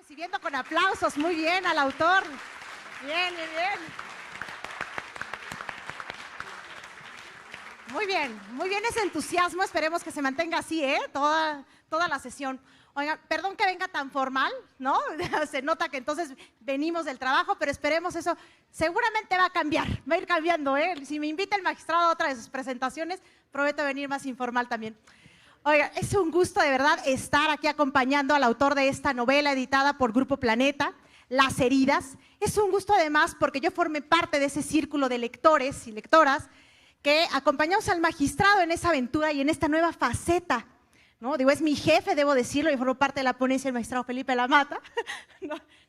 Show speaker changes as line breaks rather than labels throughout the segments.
Recibiendo con aplausos, muy bien al autor. Bien, bien, bien. Muy bien ese entusiasmo, esperemos que se mantenga así, toda la sesión. Oigan, perdón que venga tan formal, ¿no? Se nota que entonces venimos del trabajo, pero esperemos eso, seguramente va a cambiar, va a ir cambiando, ¿eh? Si me invita el magistrado a otra de sus presentaciones, prometo venir más informal también. Oiga, es un gusto de verdad estar aquí acompañando al autor de esta novela editada por Grupo Planeta, Las Heridas. Es un gusto además porque yo formé parte de ese círculo de lectores y lectoras que acompañamos al magistrado en esa aventura y en esta nueva faceta, ¿no? Digo, es mi jefe, debo decirlo, y formo parte de la ponencia del magistrado Felipe Lamata.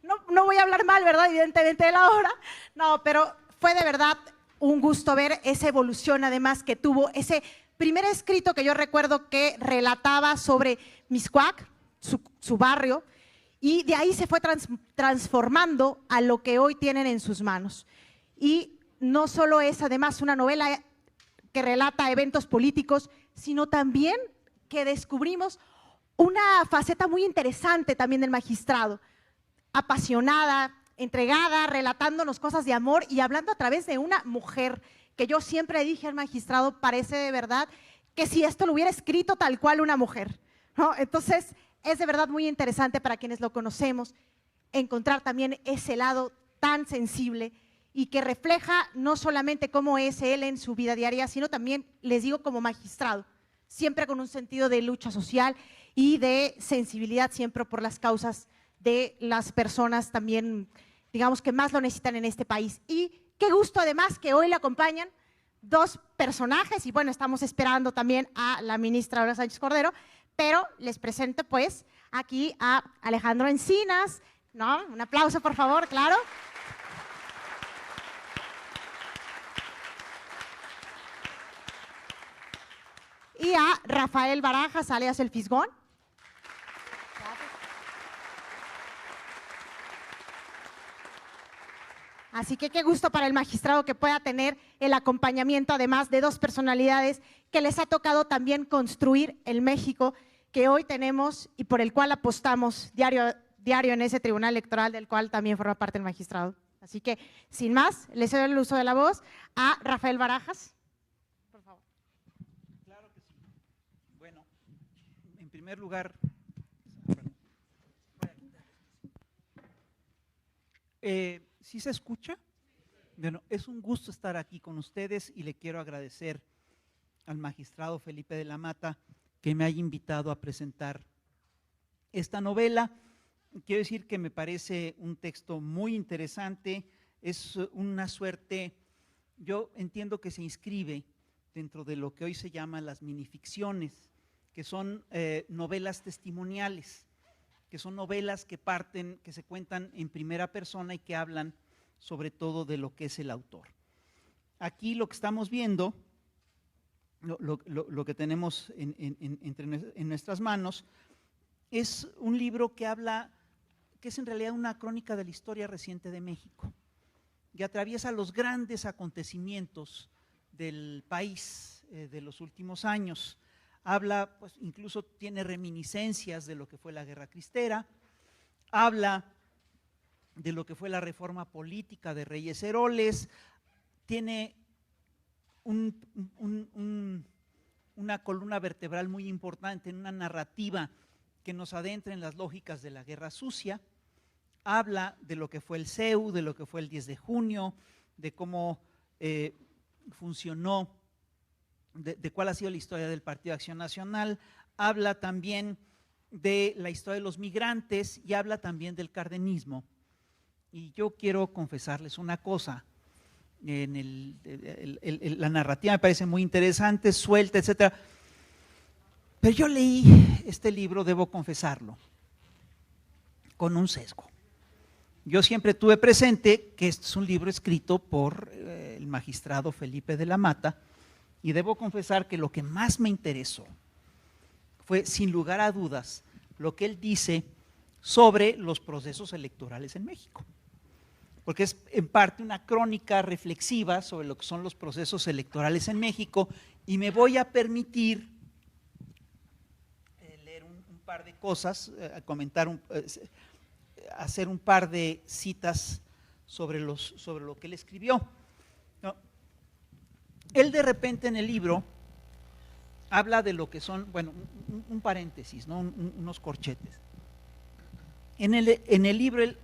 No voy a hablar mal, ¿verdad? Evidentemente de la obra, no, pero fue de verdad un gusto ver esa evolución además que tuvo ese primer escrito que yo recuerdo que relataba sobre Mixcoac, su barrio, y de ahí se fue transformando a lo que hoy tienen en sus manos. Y no solo es además una novela que relata eventos políticos, sino también que descubrimos una faceta muy interesante también del magistrado, apasionada, entregada, relatándonos cosas de amor y hablando a través de una mujer, que yo siempre dije al magistrado, parece de verdad que si esto lo hubiera escrito tal cual una mujer, ¿no? Entonces, es de verdad muy interesante para quienes lo conocemos, encontrar también ese lado tan sensible y que refleja no solamente cómo es él en su vida diaria, sino también, les digo, como magistrado, siempre con un sentido de lucha social y de sensibilidad siempre por las causas de las personas también, digamos, que más lo necesitan en este país. Y qué gusto además que hoy le acompañan dos personajes y bueno, estamos esperando también a la ministra Olga Sánchez Cordero, pero les presento pues aquí a Alejandro Encinas, ¿no? Un aplauso por favor, claro. Y a Rafael Barajas, alias El Fisgón. Así que qué gusto para el magistrado que pueda tener el acompañamiento además de dos personalidades que les ha tocado también construir el México que hoy tenemos y por el cual apostamos diario en ese tribunal electoral del cual también forma parte el magistrado. Así que, sin más, le cedo el uso de la voz a Rafael Barajas. Por favor.
Claro que sí. Bueno, en primer lugar, ¿sí se escucha? Bueno, es un gusto estar aquí con ustedes y le quiero agradecer al magistrado Felipe de la Mata que me haya invitado a presentar esta novela. Quiero decir que me parece un texto muy interesante, es una suerte, yo entiendo que se inscribe dentro de lo que hoy se llama las minificciones, que son novelas testimoniales, que son novelas que parten, que se cuentan en primera persona y que hablan sobre todo de lo que es el autor. Aquí lo que estamos viendo, lo que tenemos en nuestras manos, es un libro que habla, que es en realidad una crónica de la historia reciente de México, que atraviesa los grandes acontecimientos del país de los últimos años. Habla, pues incluso tiene reminiscencias de lo que fue la Guerra Cristera, habla de lo que fue la reforma política de Reyes Heroles, tiene una columna vertebral muy importante, en una narrativa que nos adentra en las lógicas de la Guerra Sucia, habla de lo que fue el CEU, de lo que fue el 10 de junio, de cómo funcionó, de cuál ha sido la historia del Partido Acción Nacional, habla también de la historia de los migrantes y habla también del cardenismo. Y yo quiero confesarles una cosa, la narrativa me parece muy interesante, suelta, etcétera, pero yo leí este libro, debo confesarlo, con un sesgo. Yo siempre tuve presente que este es un libro escrito por el magistrado Felipe de la Mata y debo confesar que lo que más me interesó fue, sin lugar a dudas, lo que él dice sobre los procesos electorales en México, porque es en parte una crónica reflexiva sobre lo que son los procesos electorales en México y me voy a permitir leer un par de cosas, comentar hacer un par de citas sobre lo que él escribió, ¿no? Él de repente en el libro habla de lo que son, bueno, un paréntesis, ¿no? Unos corchetes. En el libro él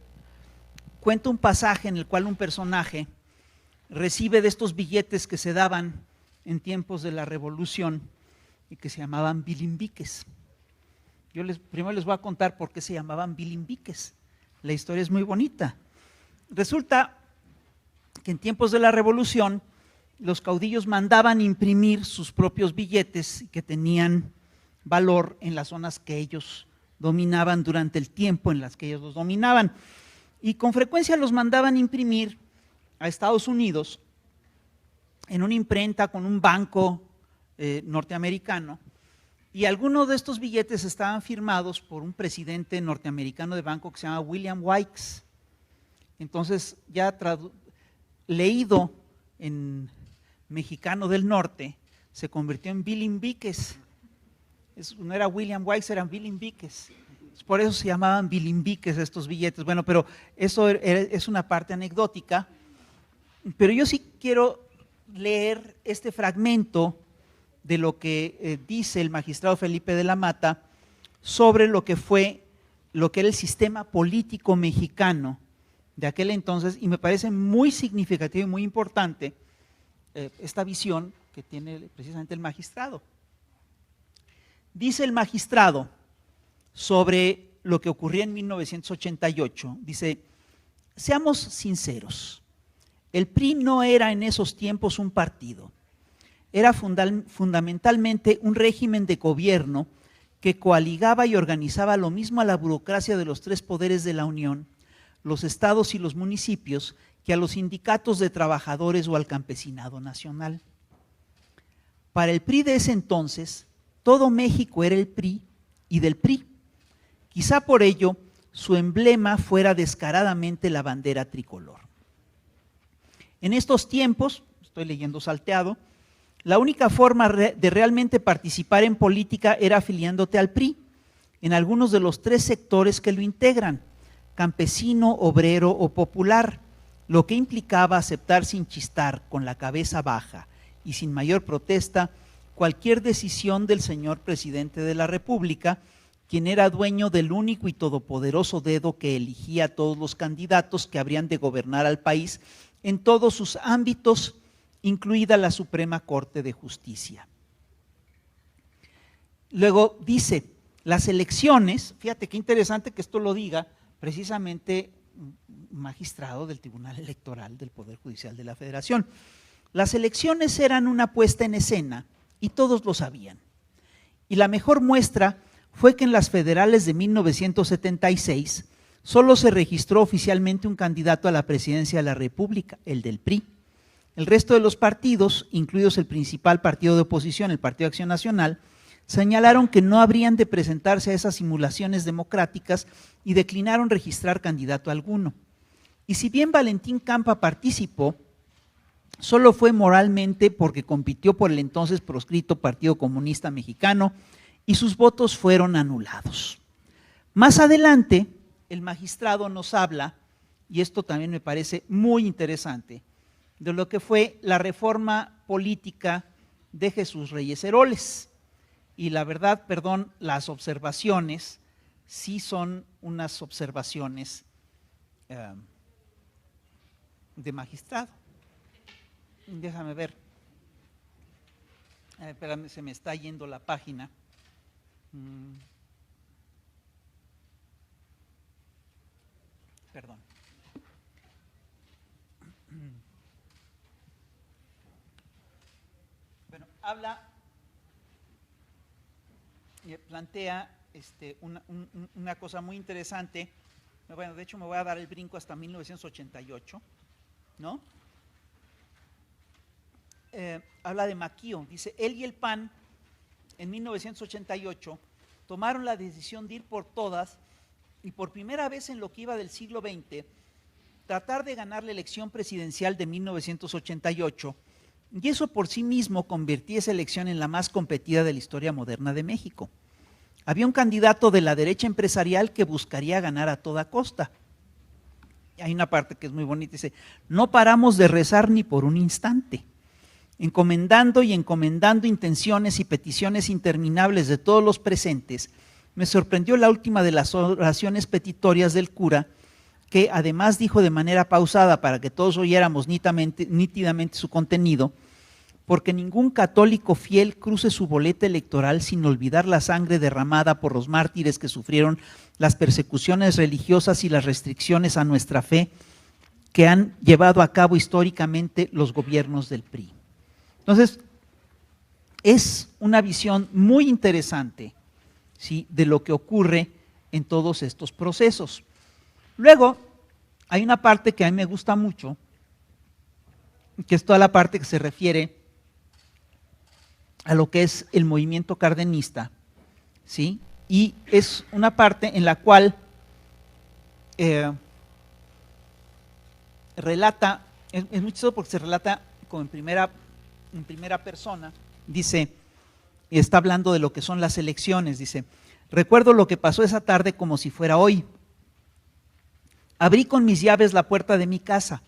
cuenta un pasaje en el cual un personaje recibe de estos billetes que se daban en tiempos de la Revolución y que se llamaban bilimbiques. Primero les voy a contar por qué se llamaban bilimbiques. La historia es muy bonita. Resulta que en tiempos de la Revolución los caudillos mandaban imprimir sus propios billetes que tenían valor en las zonas que ellos dominaban durante el tiempo en las que ellos los dominaban. Y con frecuencia los mandaban imprimir a Estados Unidos en una imprenta con un banco norteamericano, y algunos de estos billetes estaban firmados por un presidente norteamericano de banco que se llama William Wykes. Entonces, ya leído en mexicano del norte, se convirtió en bilimbiques. No era William Wykes, eran bilimbiques. Por eso se llamaban bilimbiques estos billetes. Bueno, pero eso es una parte anecdótica. Pero yo sí quiero leer este fragmento de lo que dice el magistrado Felipe de la Mata sobre lo que era el sistema político mexicano de aquel entonces, y me parece muy significativo y muy importante esta visión que tiene precisamente el magistrado. Dice el magistrado sobre lo que ocurría en 1988, dice: seamos sinceros, el PRI no era en esos tiempos un partido, era fundamentalmente un régimen de gobierno que coaligaba y organizaba lo mismo a la burocracia de los tres poderes de la Unión, los estados y los municipios, que a los sindicatos de trabajadores o al campesinado nacional. Para el PRI de ese entonces, todo México era el PRI y del PRI. Quizá por ello su emblema fuera descaradamente la bandera tricolor. En estos tiempos, estoy leyendo salteado, la única forma de realmente participar en política era afiliándote al PRI, en algunos de los tres sectores que lo integran, campesino, obrero o popular, lo que implicaba aceptar sin chistar, con la cabeza baja y sin mayor protesta, cualquier decisión del señor presidente de la República, quien era dueño del único y todopoderoso dedo que elegía a todos los candidatos que habrían de gobernar al país en todos sus ámbitos, incluida la Suprema Corte de Justicia. Luego dice, las elecciones, fíjate qué interesante que esto lo diga precisamente un magistrado del Tribunal Electoral del Poder Judicial de la Federación. Las elecciones eran una puesta en escena y todos lo sabían. Y la mejor muestra fue que en las federales de 1976 solo se registró oficialmente un candidato a la presidencia de la República, el del PRI. El resto de los partidos, incluidos el principal partido de oposición, el Partido de Acción Nacional, señalaron que no habrían de presentarse a esas simulaciones democráticas y declinaron registrar candidato alguno. Y si bien Valentín Campa participó, solo fue moralmente porque compitió por el entonces proscrito Partido Comunista Mexicano y sus votos fueron anulados. Más adelante, el magistrado nos habla, y esto también me parece muy interesante, de lo que fue la reforma política de Jesús Reyes Heroles. Y la verdad, perdón, las observaciones sí son unas observaciones de magistrado. Déjame ver. Espérame, se me está yendo la página. Perdón. Bueno, plantea una cosa muy interesante. Bueno, de hecho me voy a dar el brinco hasta 1988, ¿no? Habla de Maquío, dice, él y el PAN en 1988 tomaron la decisión de ir por todas y por primera vez en lo que iba del siglo XX, tratar de ganar la elección presidencial de 1988, y eso por sí mismo convertía esa elección en la más competida de la historia moderna de México. Había un candidato de la derecha empresarial que buscaría ganar a toda costa. Hay una parte que es muy bonita, dice: no paramos de rezar ni por un instante, encomendando y encomendando intenciones y peticiones interminables de todos los presentes. Me sorprendió la última de las oraciones petitorias del cura, que además dijo de manera pausada para que todos oyéramos nítidamente su contenido: porque ningún católico fiel cruce su boleta electoral sin olvidar la sangre derramada por los mártires que sufrieron las persecuciones religiosas y las restricciones a nuestra fe que han llevado a cabo históricamente los gobiernos del PRI. Entonces, es una visión muy interesante, ¿sí?, de lo que ocurre en todos estos procesos. Luego, hay una parte que a mí me gusta mucho, que es toda la parte que se refiere a lo que es el movimiento cardenista, ¿sí? Y es una parte en la cual relata, es muy chistoso porque se relata como en primera persona, dice, y está hablando de lo que son las elecciones, dice: recuerdo lo que pasó esa tarde como si fuera hoy. Abrí con mis llaves la puerta de mi casa,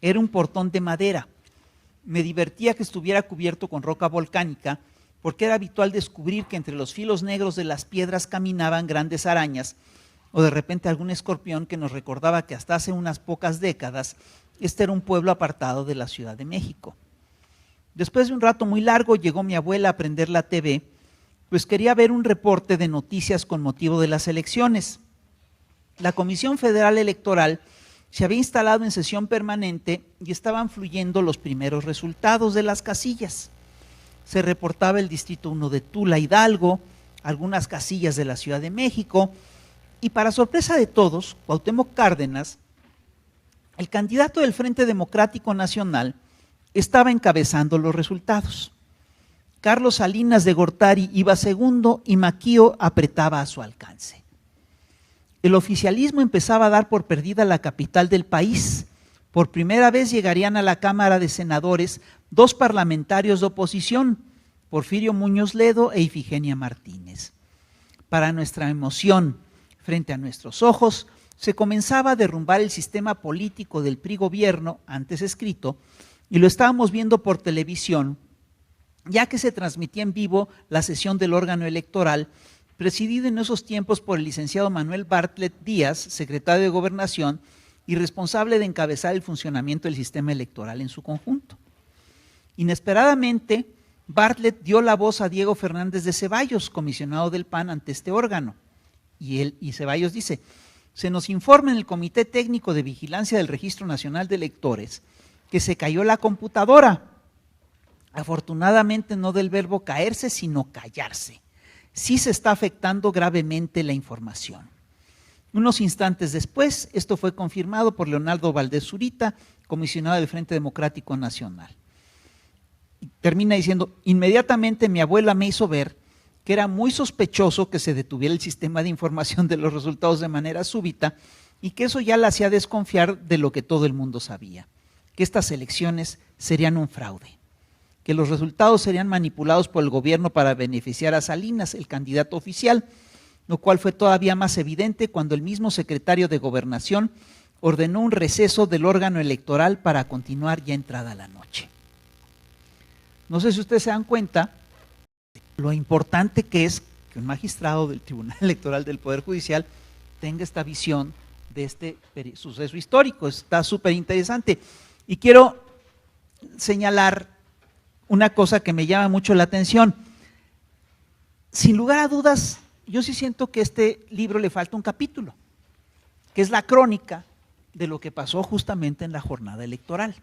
era un portón de madera. Me divertía que estuviera cubierto con roca volcánica, porque era habitual descubrir que entre los filos negros de las piedras caminaban grandes arañas, o de repente algún escorpión que nos recordaba que hasta hace unas pocas décadas este era un pueblo apartado de la Ciudad de México. Después de un rato muy largo llegó mi abuela a prender la TV, pues quería ver un reporte de noticias con motivo de las elecciones. La Comisión Federal Electoral se había instalado en sesión permanente y estaban fluyendo los primeros resultados de las casillas. Se reportaba el Distrito 1 de Tula, Hidalgo, algunas casillas de la Ciudad de México, y para sorpresa de todos, Cuauhtémoc Cárdenas, el candidato del Frente Democrático Nacional, estaba encabezando los resultados. Carlos Salinas de Gortari iba segundo y Maquio apretaba a su alcance. El oficialismo empezaba a dar por perdida la capital del país. Por primera vez llegarían a la Cámara de Senadores dos parlamentarios de oposición, Porfirio Muñoz Ledo e Ifigenia Martínez. Para nuestra emoción, frente a nuestros ojos, se comenzaba a derrumbar el sistema político del PRI gobierno, antes escrito, y lo estábamos viendo por televisión, ya que se transmitía en vivo la sesión del órgano electoral, presidido en esos tiempos por el licenciado Manuel Bartlett Díaz, secretario de Gobernación y responsable de encabezar el funcionamiento del sistema electoral en su conjunto. Inesperadamente, Bartlett dio la voz a Diego Fernández de Ceballos, comisionado del PAN ante este órgano, y Ceballos dice: se nos informa en el Comité Técnico de Vigilancia del Registro Nacional de Electores que se cayó la computadora, afortunadamente no del verbo caerse, sino callarse. Sí se está afectando gravemente la información. Unos instantes después, esto fue confirmado por Leonardo Valdés Zurita, comisionado del Frente Democrático Nacional. Y termina diciendo: inmediatamente mi abuela me hizo ver que era muy sospechoso que se detuviera el sistema de información de los resultados de manera súbita y que eso ya la hacía desconfiar de lo que todo el mundo sabía, que estas elecciones serían un fraude, que los resultados serían manipulados por el gobierno para beneficiar a Salinas, el candidato oficial, lo cual fue todavía más evidente cuando el mismo secretario de Gobernación ordenó un receso del órgano electoral para continuar ya entrada la noche. No sé si ustedes se dan cuenta lo importante que es que un magistrado del Tribunal Electoral del Poder Judicial tenga esta visión de este suceso histórico. Está súper interesante. Y quiero señalar una cosa que me llama mucho la atención. Sin lugar a dudas, yo sí siento que a este libro le falta un capítulo, que es la crónica de lo que pasó justamente en la jornada electoral.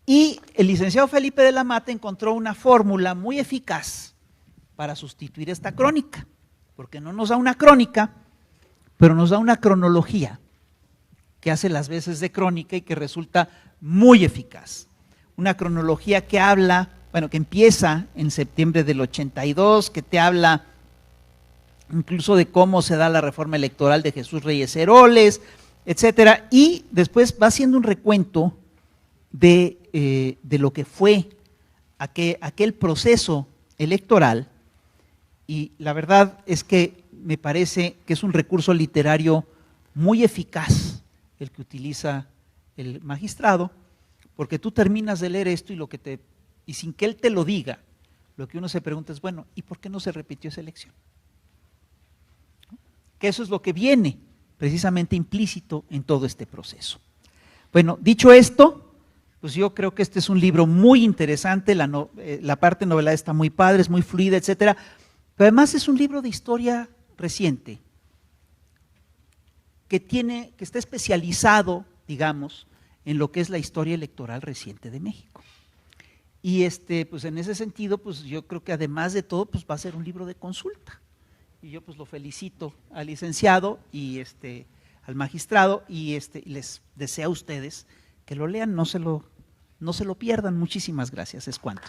Y el licenciado Felipe de la Mata encontró una fórmula muy eficaz para sustituir esta crónica, porque no nos da una crónica, pero nos da una cronología que hace las veces de crónica y que resulta muy eficaz. Una cronología que habla, bueno, que empieza en septiembre del 82, que te habla incluso de cómo se da la reforma electoral de Jesús Reyes Heroles, etcétera, y después va haciendo un recuento de lo que fue aquel proceso electoral y la verdad es que me parece que es un recurso literario muy eficaz el que utiliza el magistrado, porque tú terminas de leer esto y sin que él te lo diga, lo que uno se pregunta es, bueno, ¿y por qué no se repitió esa elección? Que eso es lo que viene precisamente implícito en todo este proceso. Bueno, dicho esto, pues yo creo que este es un libro muy interesante, la parte novelada está muy padre, es muy fluida, etcétera, pero además es un libro de historia reciente, que está especializado, digamos, en lo que es la historia electoral reciente de México. Y pues en ese sentido, pues yo creo que además de todo, pues va a ser un libro de consulta. Y yo pues lo felicito al licenciado y al magistrado y les deseo a ustedes que lo lean, no se lo pierdan. Muchísimas gracias, es cuanto.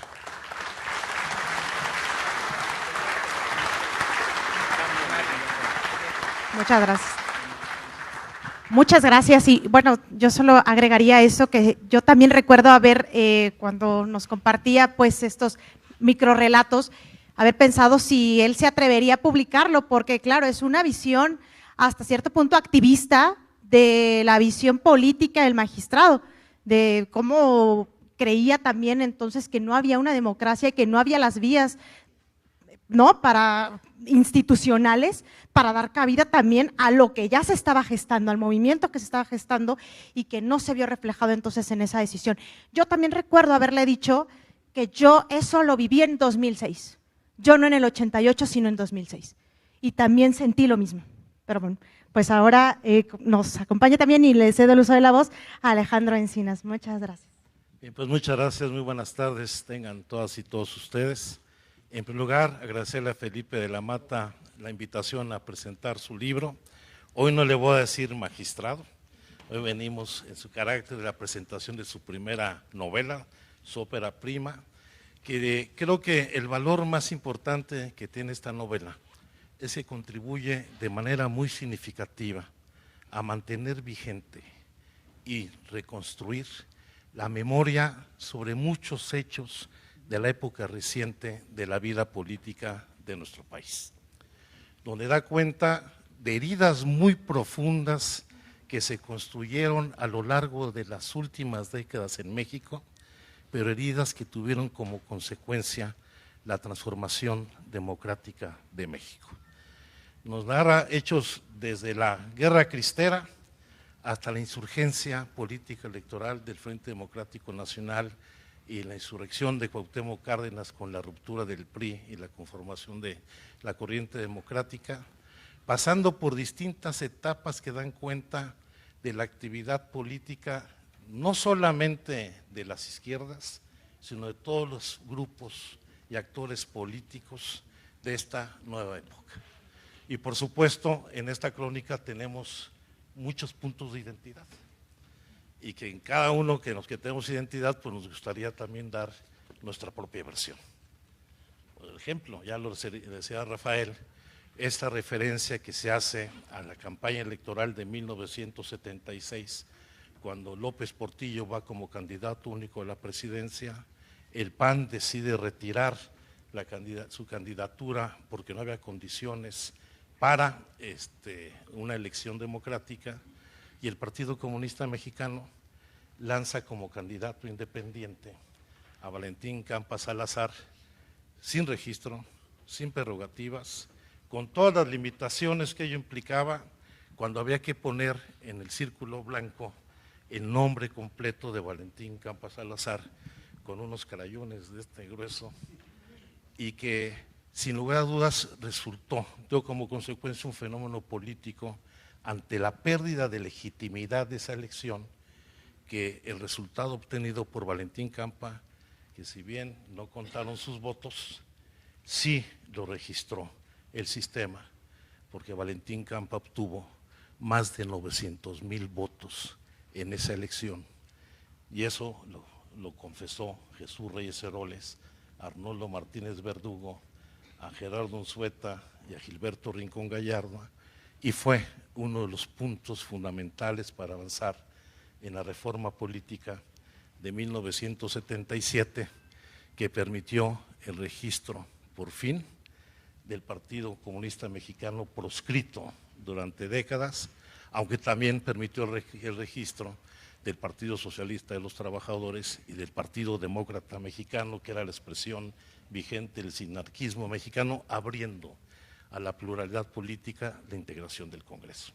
Muchas gracias. Muchas gracias y bueno, yo solo agregaría eso, que yo también recuerdo haber, cuando nos compartía pues estos microrelatos, haber pensado si él se atrevería a publicarlo, porque claro, es una visión hasta cierto punto activista de la visión política del magistrado, de cómo creía también entonces que no había una democracia y que no había las vías, ¿no?, para institucionales para dar cabida también a lo que ya se estaba gestando, al movimiento que se estaba gestando y que no se vio reflejado entonces en esa decisión. Yo también recuerdo haberle dicho que yo eso lo viví en 2006, yo no en el 88 sino en 2006 y también sentí lo mismo, pero bueno, pues ahora nos acompaña también y le cedo el uso de la voz a Alejandro Encinas. Muchas gracias.
Bien, pues muchas gracias, muy buenas tardes, tengan todas y todos ustedes. En primer lugar, agradecerle a Felipe de la Mata la invitación a presentar su libro. Hoy no le voy a decir magistrado, hoy venimos en su carácter de la presentación de su primera novela, su ópera prima, que creo que el valor más importante que tiene esta novela es que contribuye de manera muy significativa a mantener vigente y reconstruir la memoria sobre muchos hechos de la época reciente de la vida política de nuestro país, donde da cuenta de heridas muy profundas que se construyeron a lo largo de las últimas décadas en México, pero heridas que tuvieron como consecuencia la transformación democrática de México. Nos narra hechos desde la Guerra Cristera hasta la insurgencia política electoral del Frente Democrático Nacional y la insurrección de Cuauhtémoc Cárdenas con la ruptura del PRI y la conformación de la corriente democrática, pasando por distintas etapas que dan cuenta de la actividad política, no solamente de las izquierdas, sino de todos los grupos y actores políticos de esta nueva época. Y por supuesto, en esta crónica tenemos muchos puntos de identidad, y que en cada uno que los que tenemos identidad, pues nos gustaría también dar nuestra propia versión. Por ejemplo, ya lo decía Rafael, esta referencia que se hace a la campaña electoral de 1976, cuando López Portillo va como candidato único a la presidencia, el PAN decide retirar su candidatura porque no había condiciones para una elección democrática, y el Partido Comunista Mexicano lanza como candidato independiente a Valentín Campa Salazar, sin registro, sin prerrogativas, con todas las limitaciones que ello implicaba, cuando había que poner en el círculo blanco el nombre completo de Valentín Campa Salazar, con unos crayones de este grueso, y que sin lugar a dudas dio como consecuencia un fenómeno político ante la pérdida de legitimidad de esa elección, que el resultado obtenido por Valentín Campa, que si bien no contaron sus votos, sí lo registró el sistema, porque Valentín Campa obtuvo más de 900,000 votos en esa elección, y eso lo confesó Jesús Reyes Heroles, a Arnoldo Martínez Verdugo, a Gerardo Unzueta y a Gilberto Rincón Gallardo, y fue uno de los puntos fundamentales para avanzar en la reforma política de 1977, que permitió el registro, por fin, del Partido Comunista Mexicano proscrito durante décadas, aunque también permitió el registro del Partido Socialista de los Trabajadores y del Partido Demócrata Mexicano, que era la expresión vigente del sinarquismo mexicano, abriendo a la pluralidad política la integración del Congreso.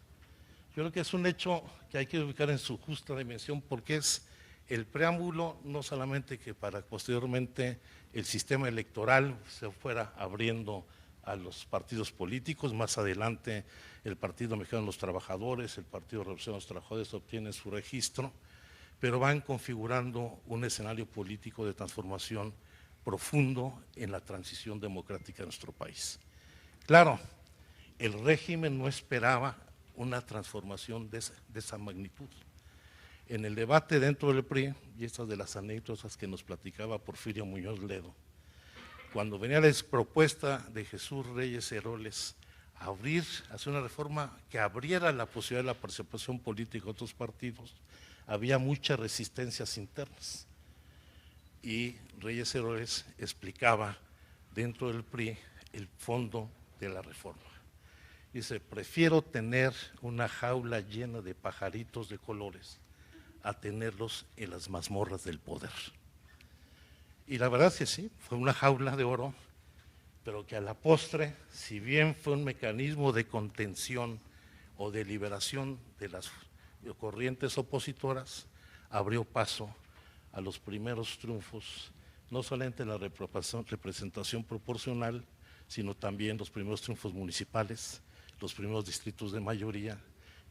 Yo creo que es un hecho que hay que ubicar en su justa dimensión, porque es el preámbulo no solamente que para posteriormente el sistema electoral se fuera abriendo a los partidos políticos, más adelante el Partido Mexicano de los Trabajadores, el Partido Revolucionario de los Trabajadores obtienen su registro, pero van configurando un escenario político de transformación profundo en la transición democrática de nuestro país. Claro, el régimen no esperaba una transformación de esa magnitud. En el debate dentro del PRI, y estas de las anécdotas que nos platicaba Porfirio Muñoz Ledo, cuando venía la propuesta de Jesús Reyes Heroles hacer una reforma que abriera la posibilidad de la participación política de otros partidos, había muchas resistencias internas. Y Reyes Heroles explicaba dentro del PRI el fondo de la reforma. Dice: prefiero tener una jaula llena de pajaritos de colores a tenerlos en las mazmorras del poder. Y la verdad es que sí, fue una jaula de oro, pero que a la postre, si bien fue un mecanismo de contención o de liberación de las corrientes opositoras, abrió paso a los primeros triunfos, no solamente en la representación proporcional, sino también los primeros triunfos municipales, los primeros distritos de mayoría,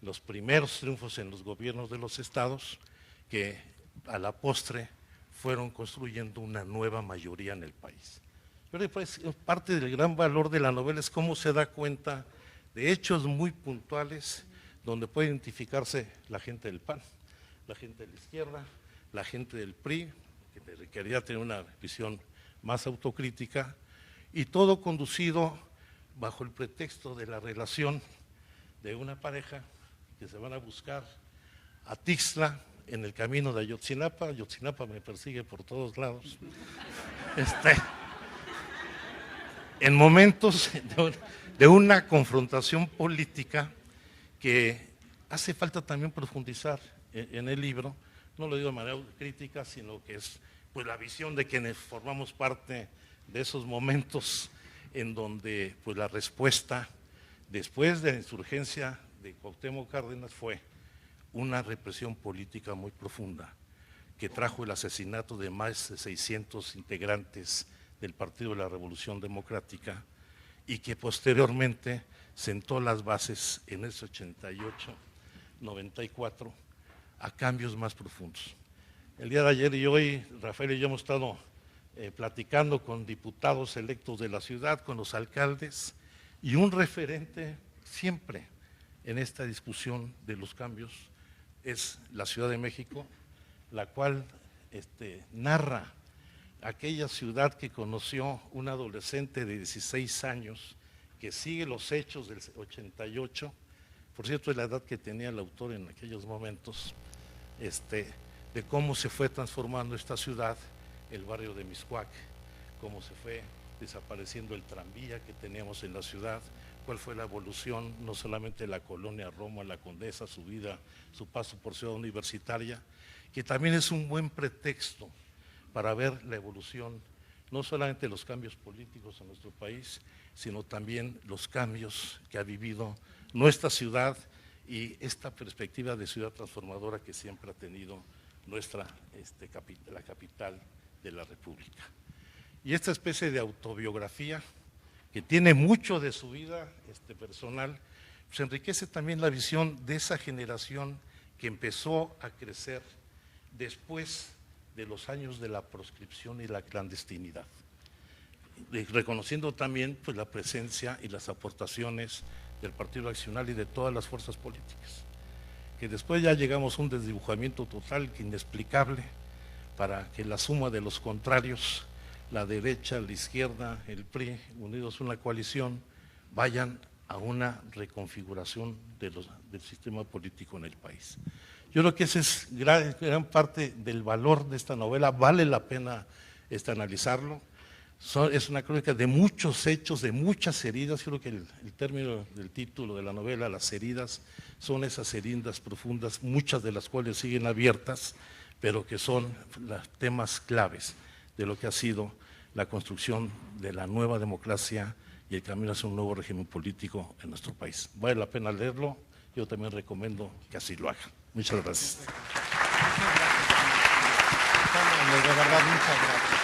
los primeros triunfos en los gobiernos de los estados, que a la postre fueron construyendo una nueva mayoría en el país. Pero pues, parte del gran valor de la novela es cómo se da cuenta de hechos muy puntuales donde puede identificarse la gente del PAN, la gente de la izquierda, la gente del PRI, que requería tener una visión más autocrítica, y todo conducido bajo el pretexto de la relación de una pareja que se van a buscar a Tixla en el camino de Ayotzinapa. Ayotzinapa me persigue por todos lados. En momentos de una confrontación política que hace falta también profundizar en el libro. No lo digo de manera crítica, sino que es pues la visión de quienes formamos parte de esos momentos en donde pues la respuesta después de la insurgencia de Cuauhtémoc Cárdenas fue una represión política muy profunda que trajo el asesinato de más de 600 integrantes del Partido de la Revolución Democrática y que posteriormente sentó las bases en ese 88, 94 a cambios más profundos. El día de ayer y hoy, Rafael y yo hemos estado platicando con diputados electos de la ciudad, con los alcaldes, y un referente siempre en esta discusión de los cambios es la Ciudad de México, la cual narra aquella ciudad que conoció un adolescente de 16 años que sigue los hechos del 88, por cierto es la edad que tenía el autor en aquellos momentos, de cómo se fue transformando esta ciudad, el barrio de Mixcoac, cómo se fue desapareciendo el tranvía que teníamos en la ciudad, cuál fue la evolución, no solamente de la colonia Roma, la Condesa, su vida, su paso por Ciudad Universitaria, que también es un buen pretexto para ver la evolución, no solamente los cambios políticos en nuestro país, sino también los cambios que ha vivido nuestra ciudad y esta perspectiva de ciudad transformadora que siempre ha tenido la capital de la República. Y esta especie de autobiografía, que tiene mucho de su vida personal, pues enriquece también la visión de esa generación que empezó a crecer después de los años de la proscripción y la clandestinidad, reconociendo también pues, la presencia y las aportaciones del Partido Accional y de todas las fuerzas políticas, que después ya llegamos a un desdibujamiento total, inexplicable, para que la suma de los contrarios, la derecha, la izquierda, el PRI, unidos en una coalición, vayan a una reconfiguración del sistema político en el país. Yo creo que ese es gran parte del valor de esta novela, vale la pena analizarlo. Es una crónica de muchos hechos, de muchas heridas. Creo que el término del título de la novela, Las heridas, son esas heridas profundas, muchas de las cuales siguen abiertas, pero que son los temas claves de lo que ha sido la construcción de la nueva democracia y el camino hacia un nuevo régimen político en nuestro país. Vale la pena leerlo, yo también recomiendo que así lo hagan. Muchas gracias.
De verdad, muchas gracias.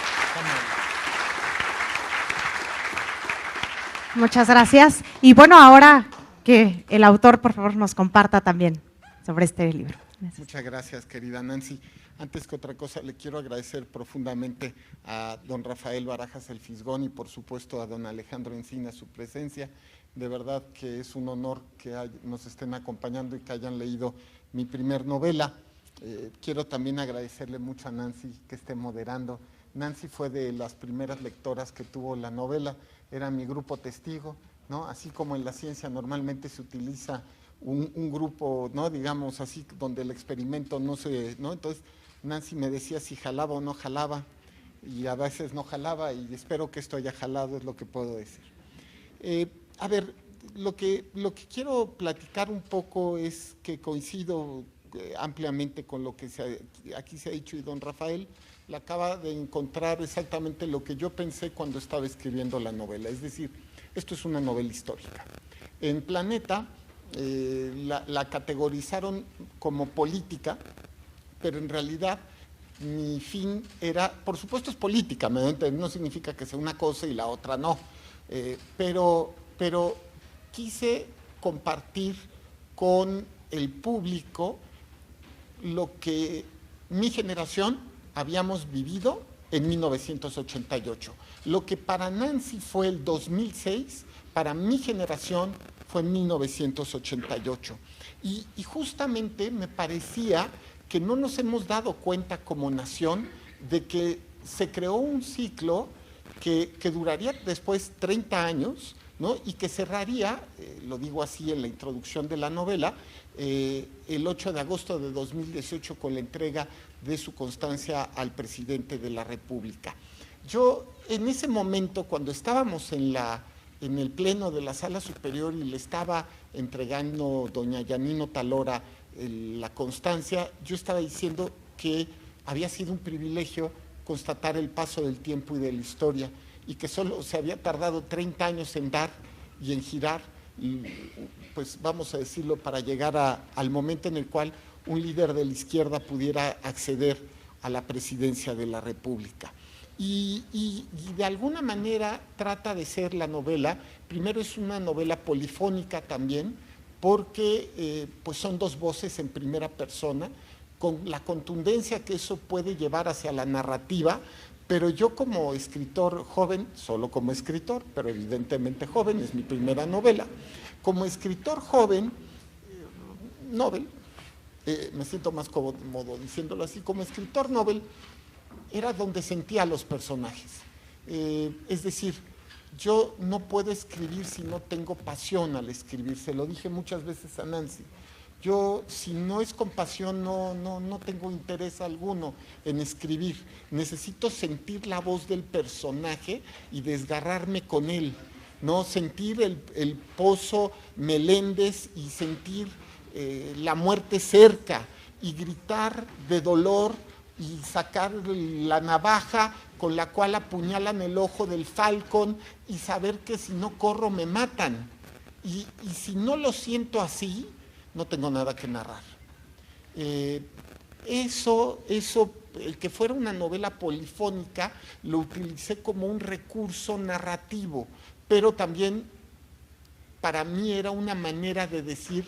Muchas gracias. Y bueno, ahora que el autor, por favor, nos comparta también sobre este libro. Gracias.
Muchas gracias, querida Nancy. Antes que otra cosa, le quiero agradecer profundamente a don Rafael Barajas El Fisgón y por supuesto a don Alejandro Encina su presencia. De verdad que es un honor que nos estén acompañando y que hayan leído mi primer novela. Quiero también agradecerle mucho a Nancy que esté moderando. Nancy fue de las primeras lectoras que tuvo la novela, era mi grupo testigo, ¿no? Así como en la ciencia normalmente se utiliza un grupo, ¿no? Digamos así, donde el experimento no se, ¿no? Entonces Nancy me decía si jalaba o no jalaba, y a veces no jalaba, y espero que esto haya jalado, es lo que puedo decir. A ver, lo que quiero platicar un poco es que coincido ampliamente con lo que aquí se ha dicho, y don Rafael la acaba de encontrar exactamente lo que yo pensé cuando estaba escribiendo la novela, es decir, esto es una novela histórica. En Planeta la categorizaron como política, pero en realidad mi fin era, por supuesto es política, no significa que sea una cosa y la otra no, pero quise compartir con el público lo que mi generación habíamos vivido en 1988. Lo que para Nancy fue el 2006, para mi generación fue en 1988. Y justamente me parecía que no nos hemos dado cuenta como nación de que se creó un ciclo que duraría después 30 años, ¿no? Y que cerraría, lo digo así en la introducción de la novela, el 8 de agosto de 2018 con la entrega de su constancia al presidente de la República. Yo en ese momento, cuando estábamos en el pleno de la Sala Superior y le estaba entregando doña Yanino Talora la constancia, yo estaba diciendo que había sido un privilegio constatar el paso del tiempo y de la historia, y que solo se había tardado 30 años en dar y en girar, y, pues vamos a decirlo, para llegar al momento en el cual un líder de la izquierda pudiera acceder a la presidencia de la República. Y de alguna manera trata de ser la novela, primero es una novela polifónica también, porque pues son dos voces en primera persona, con la contundencia que eso puede llevar hacia la narrativa, pero yo como escritor joven, solo como escritor, pero evidentemente joven, es mi primera novela, como escritor joven, novel, me siento más cómodo diciéndolo así, como escritor novel, era donde sentía a los personajes. Es decir, yo no puedo escribir si no tengo pasión al escribir, se lo dije muchas veces a Nancy. Yo, si no es con pasión, no tengo interés alguno en escribir. Necesito sentir la voz del personaje y desgarrarme con él, ¿no? Sentir el Pozo Meléndez y sentir la muerte cerca y gritar de dolor y sacar la navaja con la cual apuñalan el ojo del Falcon y saber que si no corro me matan. Y si no lo siento así, no tengo nada que narrar. Eso, el que fuera una novela polifónica, lo utilicé como un recurso narrativo, pero también para mí era una manera de decir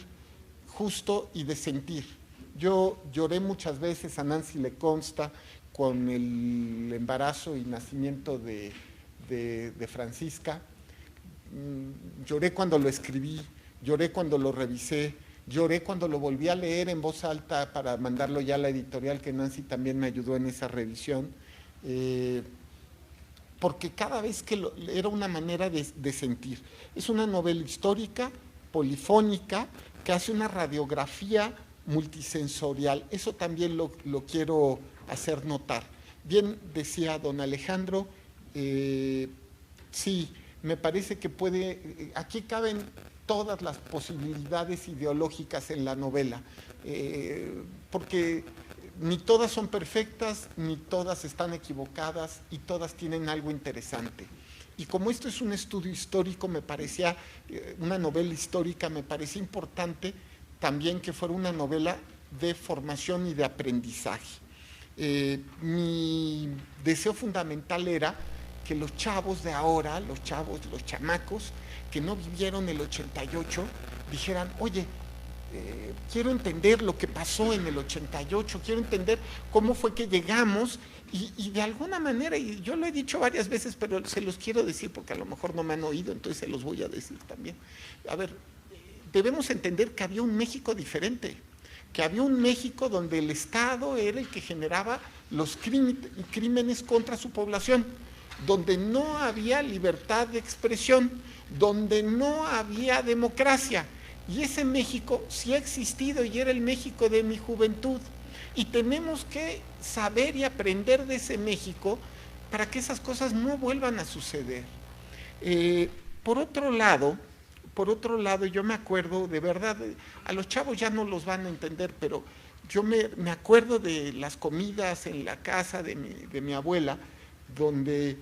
justo y de sentir. Yo lloré muchas veces, a Nancy le consta, con el embarazo y nacimiento de Francisca. Lloré cuando lo escribí, lloré cuando lo revisé, lloré cuando lo volví a leer en voz alta para mandarlo ya a la editorial, que Nancy también me ayudó en esa revisión, porque cada vez que era una manera de sentir. Es una novela histórica, polifónica, que hace una radiografía multisensorial. Eso también lo quiero hacer notar. Bien decía don Alejandro, Sí, me parece que puede, aquí caben todas las posibilidades ideológicas en la novela, porque ni todas son perfectas, ni todas están equivocadas, y todas tienen algo interesante. Y como esto es un estudio histórico, me parecía, una novela histórica, me parecía importante también que fuera una novela de formación y de aprendizaje. Mi deseo fundamental era que los chavos de ahora, los chamacos que no vivieron el 88, dijeran, oye, quiero entender lo que pasó en el 88, quiero entender cómo fue que llegamos y de alguna manera, y yo lo he dicho varias veces, pero se los quiero decir porque a lo mejor no me han oído, entonces se los voy a decir también. A ver, debemos entender que había un México diferente, que había un México donde el Estado era el que generaba los crímenes contra su población, donde no había libertad de expresión, donde no había democracia. Y ese México sí ha existido y era el México de mi juventud. Y tenemos que saber y aprender de ese México para que esas cosas no vuelvan a suceder. Por otro lado, yo me acuerdo, de verdad, a los chavos ya no los van a entender, pero yo me acuerdo de las comidas en la casa de mi abuela, donde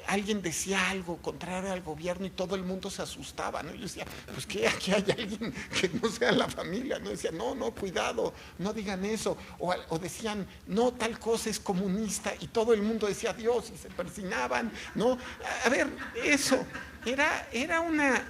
alguien decía algo contrario al gobierno y todo el mundo se asustaba, ¿no? Yo decía, pues que aquí hay alguien que no sea la familia, ¿no? Decía, no, cuidado, no digan eso, o decían, no, tal cosa es comunista, y todo el mundo decía Dios y se persinaban, ¿no? A ver, eso era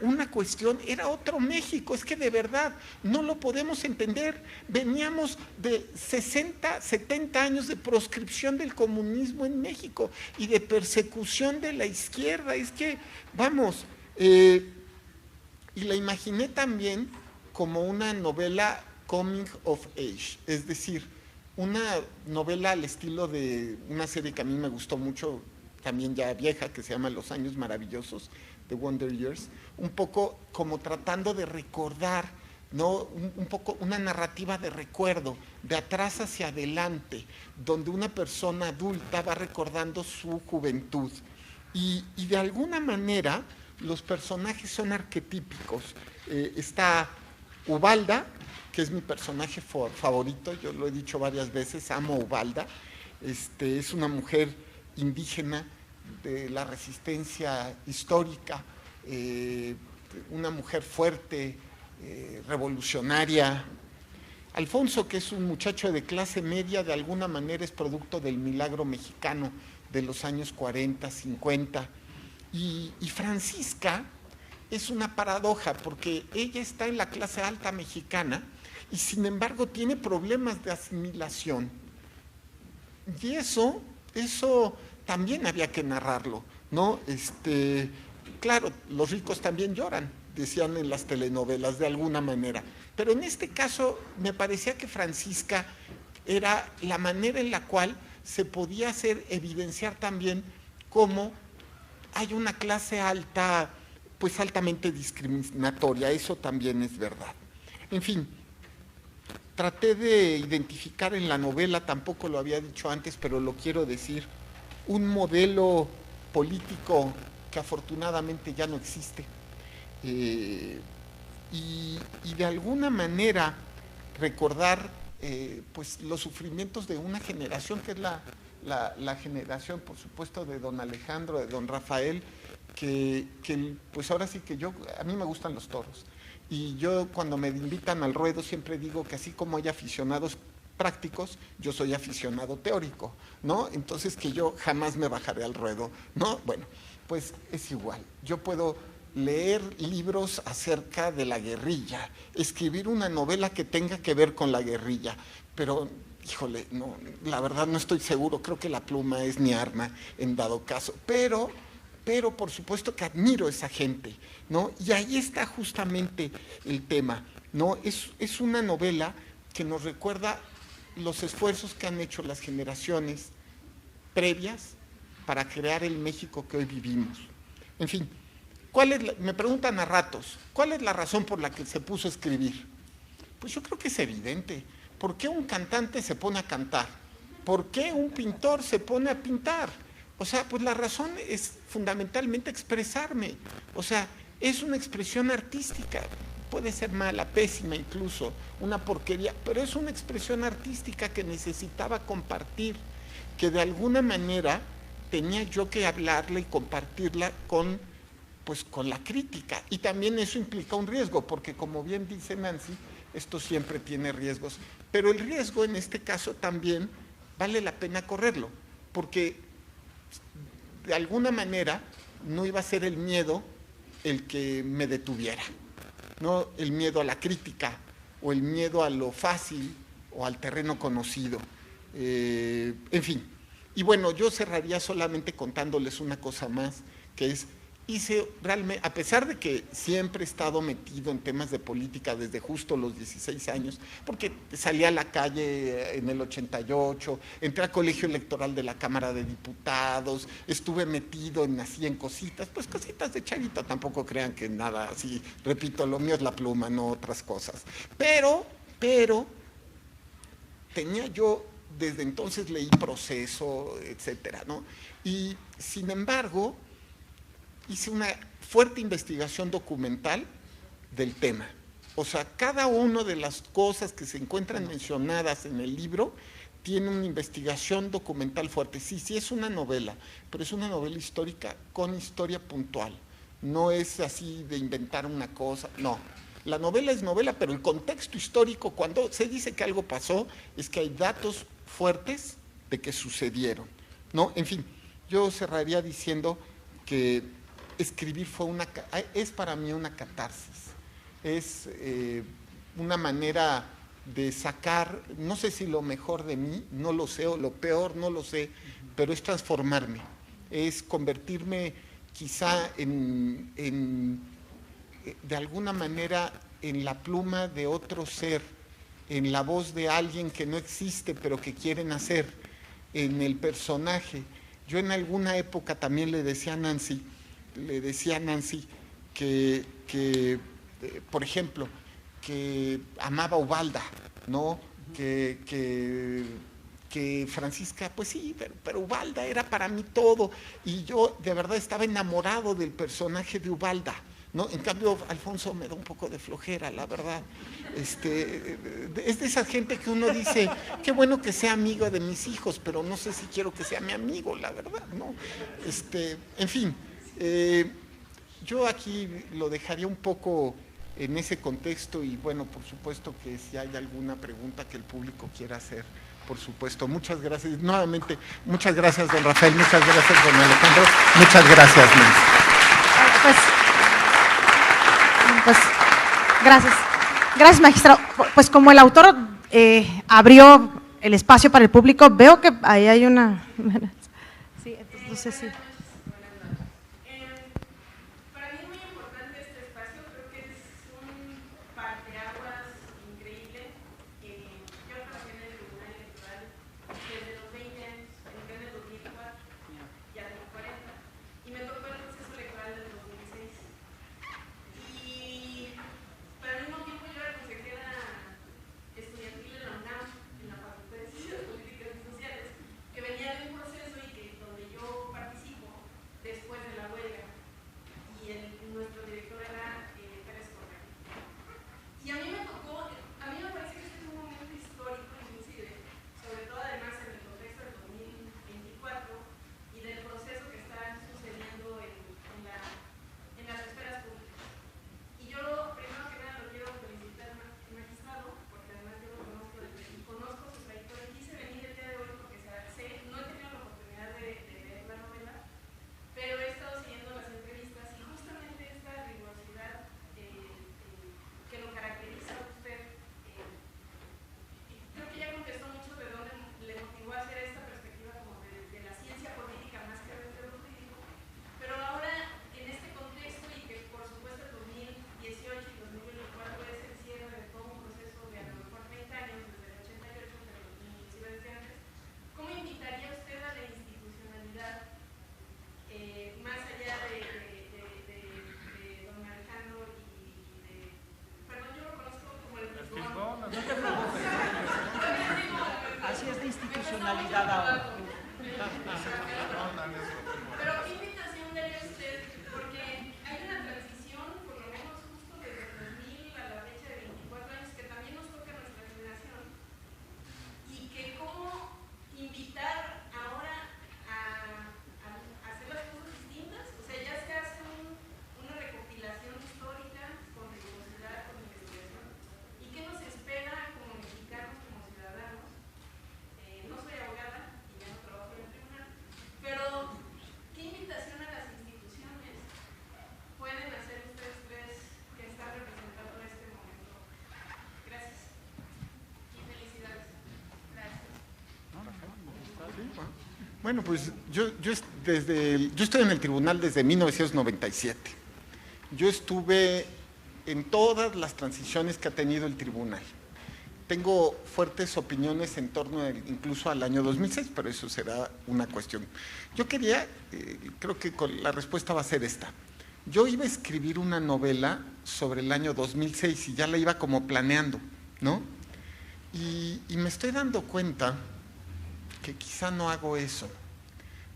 una cuestión, era otro México, es que de verdad no lo podemos entender. Veníamos de 60, 70 años de proscripción del comunismo en México y de persecución de la izquierda, es que, vamos, y la imaginé también como una novela coming of age, es decir, una novela al estilo de una serie que a mí me gustó mucho, también ya vieja, que se llama Los Años Maravillosos, The Wonder Years, un poco como tratando de recordar, ¿no? Un poco una narrativa de recuerdo, de atrás hacia adelante, donde una persona adulta va recordando su juventud. Y de alguna manera los personajes son arquetípicos. Está Ubalda, que es mi personaje favorito, yo lo he dicho varias veces, amo a Ubalda. Es una mujer indígena de la resistencia histórica, una mujer fuerte, revolucionaria. Alfonso, que es un muchacho de clase media, de alguna manera es producto del milagro mexicano de los años 40, 50. Y Francisca es una paradoja, porque ella está en la clase alta mexicana y sin embargo tiene problemas de asimilación. Y eso también había que narrarlo, ¿no? Claro, los ricos también lloran, decían en las telenovelas, de alguna manera. Pero en este caso me parecía que Francisca era la manera en la cual se podía evidenciar también cómo hay una clase alta, pues altamente discriminatoria, eso también es verdad. En fin, traté de identificar en la novela, tampoco lo había dicho antes, pero lo quiero decir, un modelo político que afortunadamente ya no existe. Y de alguna manera recordar pues los sufrimientos de una generación que es la generación, por supuesto, de don Alejandro, de don Rafael, que pues ahora sí que a mí me gustan los toros. Y yo cuando me invitan al ruedo siempre digo que así como hay aficionados prácticos, yo soy aficionado teórico, ¿no? Entonces que yo jamás me bajaré al ruedo, ¿no? Bueno, pues es igual. Yo puedo leer libros acerca de la guerrilla, escribir una novela que tenga que ver con la guerrilla, pero, híjole, no, la verdad no estoy seguro, creo que la pluma es mi arma en dado caso, pero por supuesto que admiro a esa gente, ¿no? Y ahí está justamente el tema, ¿no? Es una novela que nos recuerda los esfuerzos que han hecho las generaciones previas para crear el México que hoy vivimos. En fin, me preguntan a ratos, ¿cuál es la razón por la que se puso a escribir? Pues yo creo que es evidente. ¿Por qué un cantante se pone a cantar? ¿Por qué un pintor se pone a pintar? O sea, pues la razón es fundamentalmente expresarme. O sea, es una expresión artística. Puede ser mala, pésima incluso, una porquería, pero es una expresión artística que necesitaba compartir, que de alguna manera tenía yo que hablarla y compartirla con, pues, con la crítica. Y también eso implica un riesgo, porque como bien dice Nancy, esto siempre tiene riesgos. Pero el riesgo en este caso también vale la pena correrlo, porque de alguna manera no iba a ser el miedo el que me detuviera, no el miedo a la crítica o el miedo a lo fácil o al terreno conocido. En fin. Y bueno, yo cerraría solamente contándoles una cosa más, que es, hice realmente, a pesar de que siempre he estado metido en temas de política desde justo los 16 años, porque salí a la calle en el 88, entré al colegio electoral de la Cámara de Diputados, estuve metido así en cositas, pues cositas de chavito, tampoco crean que nada así, repito, lo mío es la pluma, no otras cosas. Pero, tenía yo, desde entonces leí Proceso, etcétera, ¿no? Y sin embargo, hice una fuerte investigación documental del tema. O sea, cada una de las cosas que se encuentran mencionadas en el libro tiene una investigación documental fuerte. Sí, sí es una novela, pero es una novela histórica con historia puntual. No es así de inventar una cosa, no. La novela es novela, pero el contexto histórico, cuando se dice que algo pasó, es que hay datos fuertes de que sucedieron, ¿no? En fin, yo cerraría diciendo que escribir es para mí una catarsis, es una manera de sacar, no sé si lo mejor de mí, no lo sé, o lo peor, no lo sé, pero es transformarme, es convertirme quizá de alguna manera en la pluma de otro ser, en la voz de alguien que no existe pero que quieren hacer, en el personaje. Yo en alguna época también le decía a Nancy que por ejemplo, que amaba a Ubalda, ¿no? Que Francisca, pues sí, pero Ubalda era para mí todo, y yo de verdad estaba enamorado del personaje de Ubalda, ¿no? En cambio, Alfonso me da un poco de flojera, la verdad. Es de esa gente que uno dice, qué bueno que sea amigo de mis hijos, pero no sé si quiero que sea mi amigo, la verdad, ¿no? En fin, yo aquí lo dejaría un poco en ese contexto y bueno, por supuesto que si hay alguna pregunta que el público quiera hacer, por supuesto. Muchas gracias. Nuevamente, muchas gracias, don Rafael, muchas gracias, don Alejandro, muchas gracias, Nancy.
Pues gracias. Gracias, magistrado. Pues como el autor abrió el espacio para el público, veo que ahí hay una… Sí, entonces no sé si…
Para mí es muy importante este espacio, creo que es un parteaguas increíble. Yo trabajé en el Tribunal Electoral desde los 20 años, entré en el 2004, ya tengo 40, y me tocó el proceso electoral del 2006. Y para mí, al mismo tiempo, yo era consejera estudiantil en la UNAM, en la Facultad de Ciencias Políticas y Sociales, que venía de un proceso y que donde yo participo
Bueno, pues yo estoy en el tribunal desde 1997. Yo estuve en todas las transiciones que ha tenido el tribunal. Tengo fuertes opiniones en torno incluso al año 2006, pero eso será una cuestión. Yo quería, creo que la respuesta va a ser esta. Yo iba a escribir una novela sobre el año 2006 y ya la iba como planeando, ¿no? Y me estoy dando cuenta que quizá no hago eso,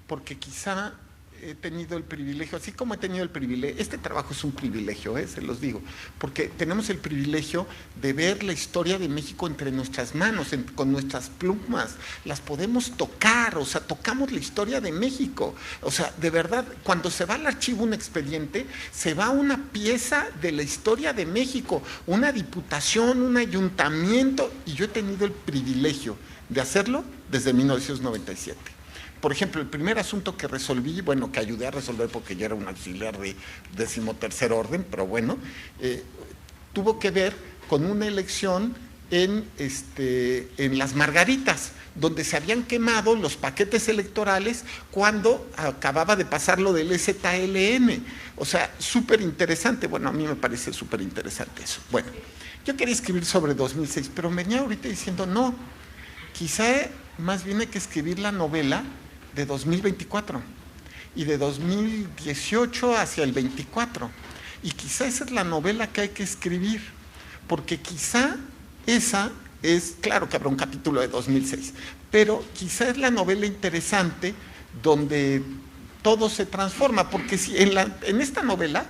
porque quizá he tenido el privilegio, así como he tenido el privilegio, este trabajo es un privilegio, se los digo, porque tenemos el privilegio de ver la historia de México entre nuestras manos, con nuestras plumas, las podemos tocar, o sea, tocamos la historia de México, o sea, de verdad, cuando se va al archivo un expediente, se va una pieza de la historia de México, una diputación, un ayuntamiento, y yo he tenido el privilegio de hacerlo desde 1997. Por ejemplo, el primer asunto que resolví, bueno, que ayudé a resolver porque yo era un auxiliar de 13º orden, pero bueno, tuvo que ver con una elección en Las Margaritas, donde se habían quemado los paquetes electorales cuando acababa de pasar lo del EZLN. O sea, súper interesante. Bueno, a mí me parece súper interesante eso. Bueno, yo quería escribir sobre 2006, pero venía ahorita diciendo, no, quizá más bien hay que escribir la novela de 2024 y de 2018 hacia el 24. Y quizá esa es la novela que hay que escribir, porque quizá esa es, claro que habrá un capítulo de 2006, pero quizá es la novela interesante donde todo se transforma, porque si en esta novela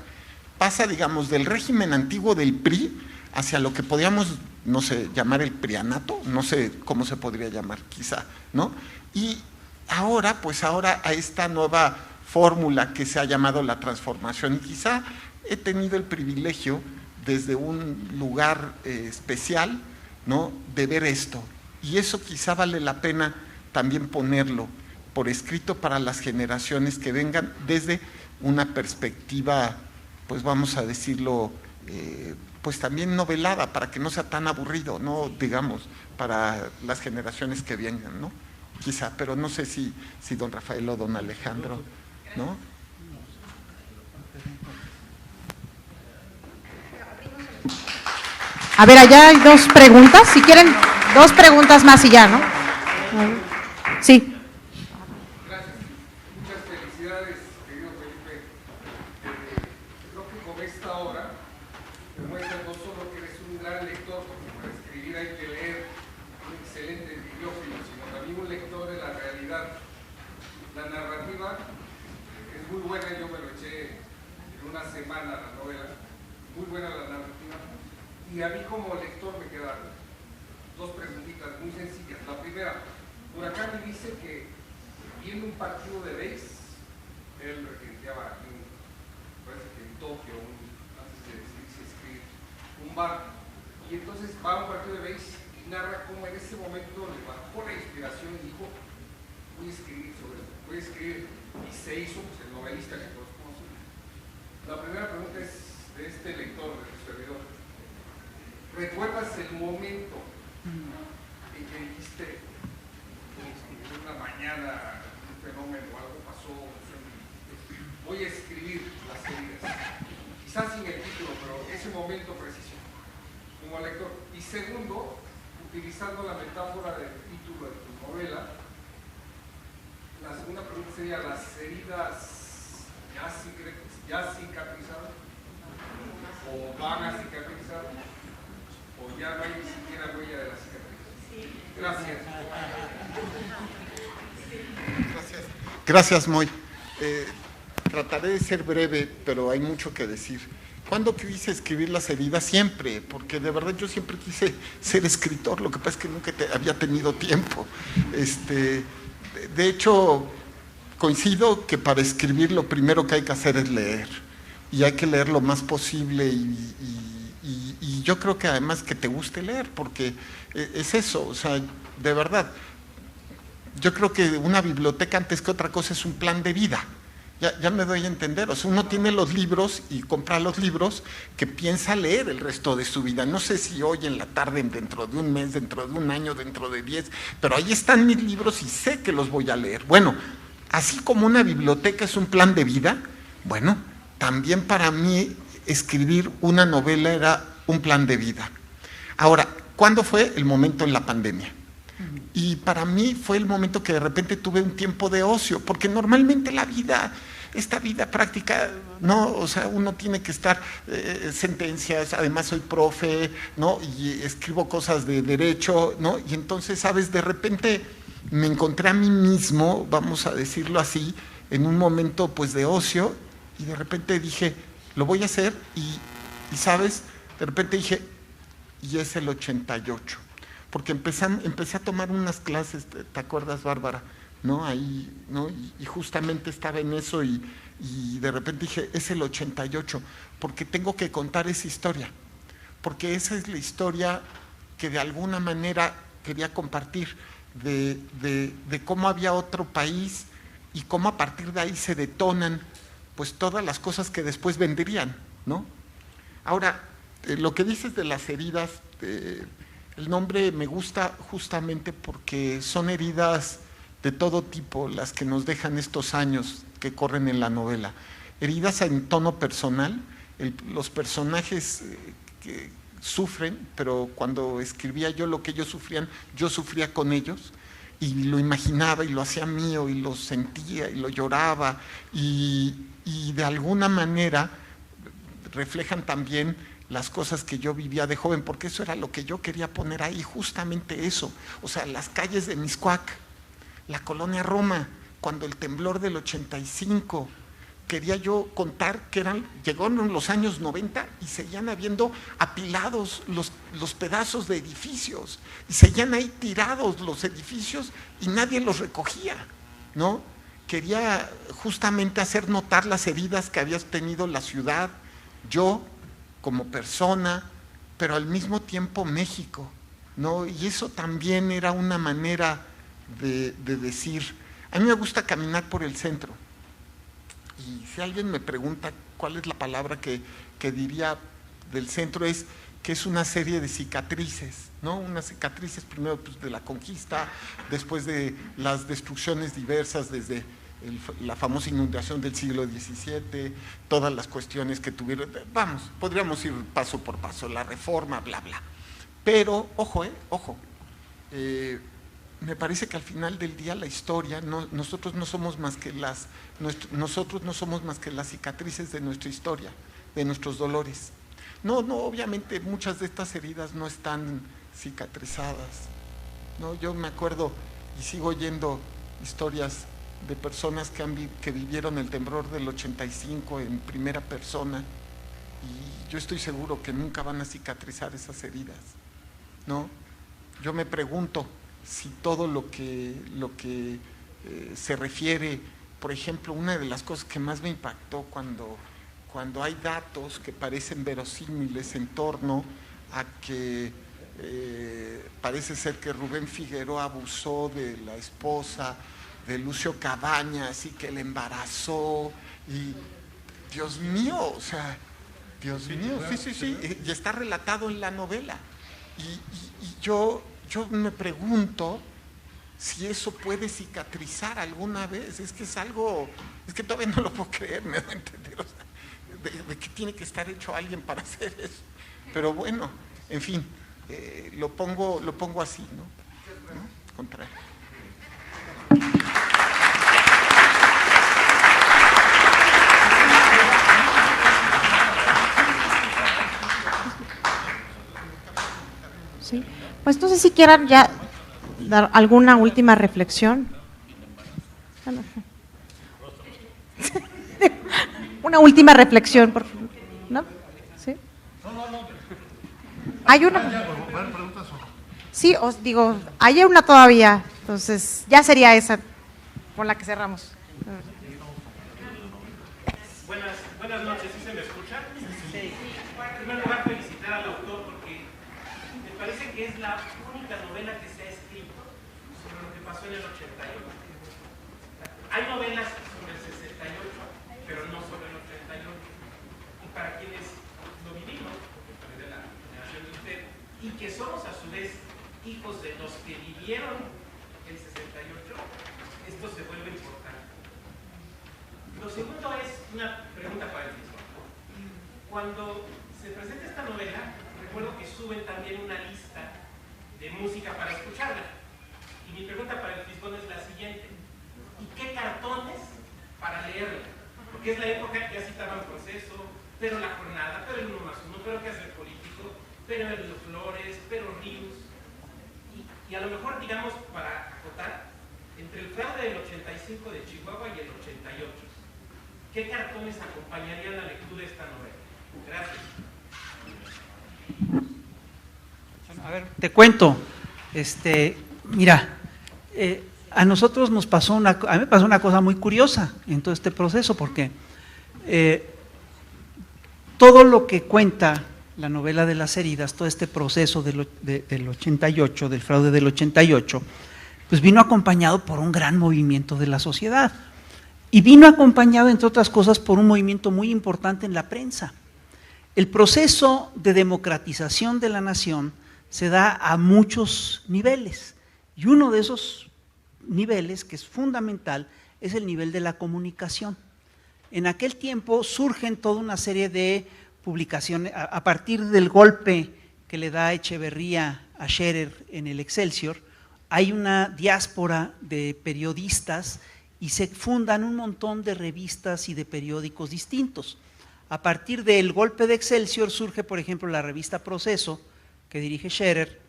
pasa, digamos, del régimen antiguo del PRI hacia lo que podríamos, no sé, llamar el prianato, no sé cómo se podría llamar, quizá, ¿no? Y ahora, pues ahora a esta nueva fórmula que se ha llamado la transformación, y quizá he tenido el privilegio desde un lugar especial, ¿no?, de ver esto, y eso quizá vale la pena también ponerlo por escrito para las generaciones que vengan desde una perspectiva, pues vamos a decirlo, pues también novelada, para que no sea tan aburrido, ¿no?, digamos, para las generaciones que vengan, ¿no? Quizá, pero no sé si don Rafael o don Alejandro, ¿no?
A ver, allá hay 2 preguntas, si quieren 2 preguntas más y ya, ¿no? Sí.
Gracias. Muchas felicidades, querido Felipe. Creo que con esta obra demuestras no solo que eres un gran lector, porque para escribir hay que leer, un excelente bibliófilo, sino también un lector de la realidad. La narrativa es muy buena, yo me lo eché en una semana la novela, muy buena la narrativa. Y a mí como lector me quedan 2 preguntitas muy sencillas. La primera, por acá me dice que viendo un partido de béis, él regenteaba aquí, parece que en Tokio, antes de decidirse escribir, un bar, y entonces va a un partido de béis y narra cómo en ese momento le bajó la inspiración y dijo, voy a escribir sobre esto, voy a escribir, y se hizo, pues, el novelista que todos conocen. La primera pregunta es de este lector, de tu servidor. ¿Recuerdas el momento en que dijiste, en una mañana, un fenómeno, algo pasó, voy a escribir las heridas? Quizás sin el título, pero ese momento preciso, como lector. Y segundo, utilizando la metáfora del título de tu novela, la segunda pregunta sería, ¿las heridas ya cicatrizaron? ¿O van a cicatrizar? ¿O ya no hay ni siquiera huella de la cicatriz? Gracias.
Gracias, Moy. Trataré de ser breve, pero hay mucho que decir. ¿Cuándo quise escribir las heridas? Siempre, porque de verdad yo siempre quise ser escritor, lo que pasa es que nunca había tenido tiempo. De hecho, coincido que para escribir lo primero que hay que hacer es leer, y hay que leer lo más posible y yo creo que además que te guste leer, porque es eso, o sea, de verdad, yo creo que una biblioteca antes que otra cosa es un plan de vida, Ya me doy a entender, o sea, uno tiene los libros y compra los libros que piensa leer el resto de su vida. No sé si hoy en la tarde, dentro de un mes, dentro de un año, dentro de 10, pero ahí están mis libros y sé que los voy a leer. Bueno, así como una biblioteca es un plan de vida, bueno, también para mí escribir una novela era un plan de vida. Ahora, ¿cuándo fue? El momento en la pandemia. Y para mí fue el momento que de repente tuve un tiempo de ocio, porque normalmente la vida, esta vida práctica, no, o sea, uno tiene que estar sentencias, además soy profe, ¿no? Y escribo cosas de derecho, ¿no? Y entonces, ¿sabes? De repente me encontré a mí mismo, vamos a decirlo así, en un momento pues de ocio, y de repente dije, lo voy a hacer, y ¿sabes? De repente dije, y es el 88. Porque empecé a tomar unas clases, ¿te acuerdas, Bárbara? ¿No? Ahí, ¿no? Y justamente estaba en eso y de repente dije, es el 88, porque tengo que contar esa historia, porque esa es la historia que de alguna manera quería compartir, de cómo había otro país y cómo a partir de ahí se detonan pues todas las cosas que después vendrían, ¿no? Ahora, lo que dices de las heridas, el nombre me gusta justamente porque son heridas de todo tipo las que nos dejan estos años que corren en la novela. Heridas en tono personal, los personajes que sufren, pero cuando escribía yo lo que ellos sufrían, yo sufría con ellos y lo imaginaba y lo hacía mío y lo sentía y lo lloraba y de alguna manera reflejan también las cosas que yo vivía de joven, porque eso era lo que yo quería poner ahí, justamente eso. O sea, las calles de Mixcoac, la colonia Roma, cuando el temblor del 85, quería yo contar que llegaron los años 90 y seguían habiendo apilados los pedazos de edificios, y seguían ahí tirados los edificios y nadie los recogía, ¿no? Quería justamente hacer notar las heridas que había tenido la ciudad, yo como persona, pero al mismo tiempo México, ¿no? Y eso también era una manera de decir, a mí me gusta caminar por el centro, y si alguien me pregunta cuál es la palabra que diría del centro, es que es una serie de cicatrices, ¿no? Unas cicatrices primero pues, de la conquista, después de las destrucciones diversas desde la famosa inundación del siglo XVII, todas las cuestiones que tuvieron, vamos, podríamos ir paso por paso, la reforma, bla, bla. Pero, ojo, me parece que al final del día la historia, nosotros no somos más que las cicatrices de nuestra historia, de nuestros dolores. No, obviamente muchas de estas heridas no están cicatrizadas, ¿no? Yo me acuerdo y sigo oyendo historias de personas que vivieron el temblor del 85 en primera persona, y yo estoy seguro que nunca van a cicatrizar esas heridas, ¿no? Yo me pregunto si todo lo que se refiere, por ejemplo, una de las cosas que más me impactó cuando hay datos que parecen verosímiles en torno a que parece ser que Rubén Figueroa abusó de la esposa de Lucio Cabañas y que le embarazó, y Dios mío, o sea, Dios mío, sí, y está relatado en la novela, y yo me pregunto si eso puede cicatrizar alguna vez. Es que es algo, es que todavía no lo puedo creer, me da a entender, o sea, de qué tiene que estar hecho alguien para hacer eso, pero bueno, en fin, lo pongo así, ¿no? Contrario.
Sí, pues no sé si quieran ya dar alguna última reflexión. Una última reflexión, por favor. ¿No? ¿Sí? Hay una. Sí, os digo, hay una todavía, entonces ya sería esa con la que cerramos.
Buenas noches, ¿sí se me escucha? Sí. En primer lugar, felicitar al autor porque me parece que es la única novela que se ha escrito sobre lo que pasó en el 88. Hay novelas sobre el 68, pero no sobre el 88. Y para quienes lo vivimos, porque soy de la generación de usted, y que somos a su vez hijos de los que vivieron el 68, esto se vuelve importante. Lo segundo es una pregunta para el mismo. Cuando se presenta esta novela, recuerdo que suben también una lista de música para escucharla. Y mi pregunta para el Fisgón es la siguiente: ¿y qué cartones para leerla? Porque es la época que ya citaban Proceso, pero La Jornada, pero el 1+1, pero Qué hacer político, pero el Flores, pero Ríos. Y a lo mejor, digamos, para acotar, entre el fraude del 85 de Chihuahua y el 88, ¿qué cartones acompañarían la lectura de esta novela? Gracias.
A ver, te cuento. Mira, a nosotros a mí me pasó una cosa muy curiosa en todo este proceso, porque todo lo que cuenta la novela de las heridas, todo este proceso del 88, del fraude del 88, pues vino acompañado por un gran movimiento de la sociedad. Y vino acompañado, entre otras cosas, por un movimiento muy importante en la prensa. El proceso de democratización de la nación se da a muchos niveles, y uno de esos niveles, que es fundamental, es el nivel de la comunicación. En aquel tiempo surgen toda una serie de publicaciones, a partir del golpe que le da Echeverría a Scherer en el Excelsior, hay una diáspora de periodistas y se fundan un montón de revistas y de periódicos distintos. A partir del golpe de Excelsior surge, por ejemplo, la revista Proceso, que dirige Scherer,